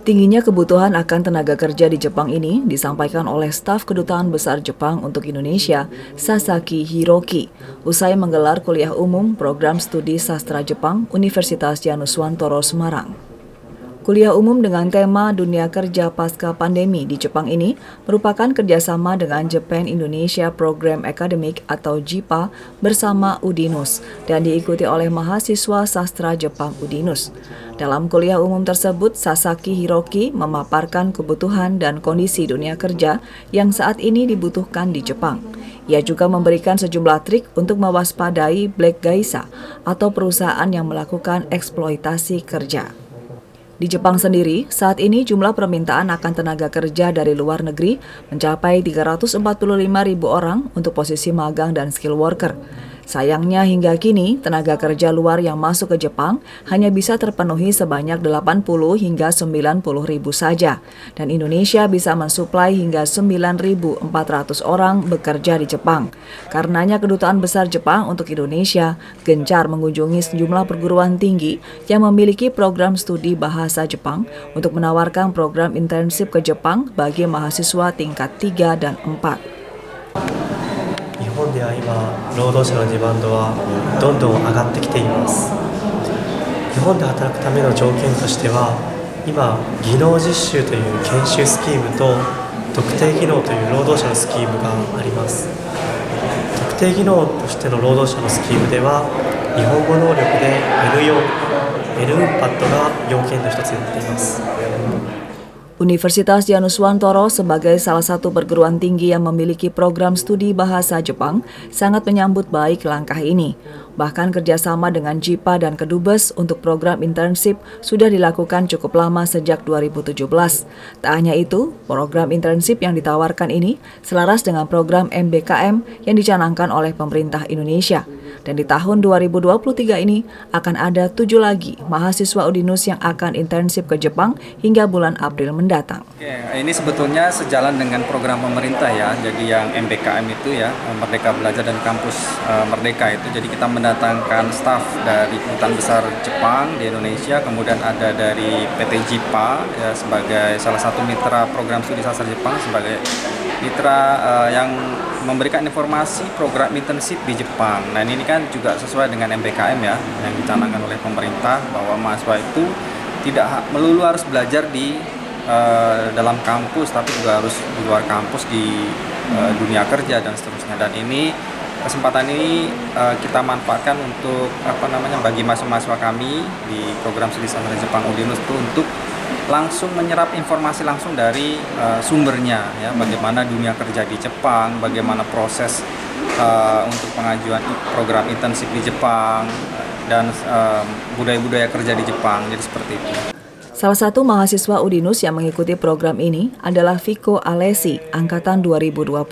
Tingginya kebutuhan akan tenaga kerja di Jepang ini disampaikan oleh staf Kedutaan Besar Jepang untuk Indonesia, Sasaki Hiroki, usai menggelar kuliah umum program studi sastra Jepang Universitas Januswantoro Semarang. Kuliah umum dengan tema Dunia Kerja Pasca Pandemi di Jepang ini merupakan kerjasama dengan Japan Indonesia Program Academic atau JIPA bersama Udinus dan diikuti oleh mahasiswa sastra Jepang Udinus. Dalam kuliah umum tersebut, Sasaki Hiroki memaparkan kebutuhan dan kondisi dunia kerja yang saat ini dibutuhkan di Jepang. Ia juga memberikan sejumlah trik untuk mewaspadai Black Gaisa atau perusahaan yang melakukan eksploitasi kerja. Di Jepang sendiri, saat ini jumlah permintaan akan tenaga kerja dari luar negeri mencapai 345.000 orang untuk posisi magang dan skill worker. Sayangnya hingga kini, tenaga kerja luar yang masuk ke Jepang hanya bisa terpenuhi sebanyak 80 hingga 90.000 saja. Dan Indonesia bisa mensuplai hingga 9.400 orang bekerja di Jepang. Karenanya Kedutaan Besar Jepang untuk Indonesia gencar mengunjungi sejumlah perguruan tinggi yang memiliki program studi bahasa Jepang untuk menawarkan program intensif ke Jepang bagi mahasiswa tingkat 3 dan 4. 日本では今労働者のデマンドはどんどん上がってきています。日本で働くための条件としては今技能実習という研修スキームと特定技能という労働者のスキームがあります。特定技能としての労働者のスキームでは日本語能力で L4、L 運パッドが要件の一つになっています。 Universitas Januswantoro sebagai salah satu perguruan tinggi yang memiliki program studi bahasa Jepang sangat menyambut baik langkah ini. Bahkan kerjasama dengan JIPA dan Kedubes untuk program internship sudah dilakukan cukup lama sejak 2017. Tak hanya itu, program internship yang ditawarkan ini selaras dengan program MBKM yang dicanangkan oleh pemerintah Indonesia. Dan di tahun 2023 ini akan ada 7 lagi mahasiswa Udinus yang akan internship ke Jepang hingga bulan April mendatang. Oke, ini sebetulnya sejalan dengan program pemerintah ya. Jadi yang MBKM itu ya, Merdeka Belajar dan Kampus Merdeka itu. Jadi kita mendatangkan staf dari Kedutaan Besar Jepang di Indonesia, kemudian ada dari PT JIPA ya, sebagai salah satu mitra program studi sastra Jepang, sebagai mitra yang memberikan informasi program internship di Jepang. Nah ini kan juga sesuai dengan MBKM ya, yang dicanangkan oleh pemerintah bahwa mahasiswa itu tidak melulu harus belajar di dalam kampus, tapi juga harus di luar kampus di dunia kerja dan seterusnya. Dan ini kesempatan ini kita manfaatkan untuk bagi mahasiswa kami di program studi sastra Jepang Udinus itu untuk langsung menyerap informasi langsung dari sumbernya ya, bagaimana dunia kerja di Jepang, bagaimana proses untuk pengajuan program internship di Jepang dan budaya-budaya kerja di Jepang. Jadi seperti itu. Salah satu mahasiswa Udinus yang mengikuti program ini adalah Viko Alesi, angkatan 2020.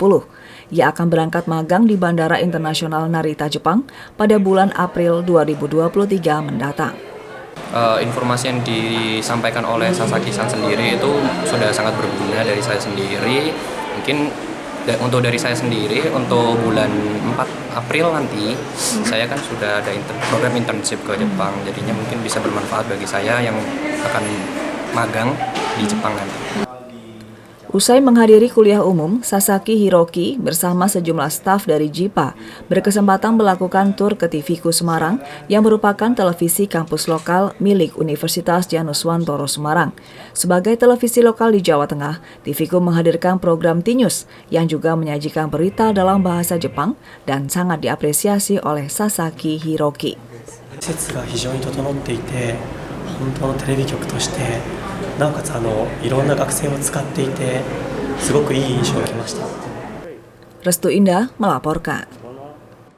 Ia akan berangkat magang di Bandara Internasional Narita, Jepang pada bulan April 2023 mendatang. Informasi yang disampaikan oleh Sasaki-san sendiri itu sudah sangat berguna dari saya sendiri. Mungkin untuk dari saya sendiri, untuk bulan 4 April nanti, saya kan sudah ada program internship ke Jepang. Jadinya mungkin bisa bermanfaat bagi saya yang akan magang di Jepang nanti. Usai menghadiri kuliah umum, Sasaki Hiroki bersama sejumlah staf dari JIPA berkesempatan melakukan tur ke TViku Semarang yang merupakan televisi kampus lokal milik Universitas Januswantoro Semarang. Sebagai televisi lokal di Jawa Tengah, TViku menghadirkan program T-News yang juga menyajikan berita dalam bahasa Jepang dan sangat diapresiasi oleh Sasaki Hiroki. 本当のテレビ局としてなおかついろんな学生を使っていてすごくいい印象を受けました。Restu Indah melaporkan.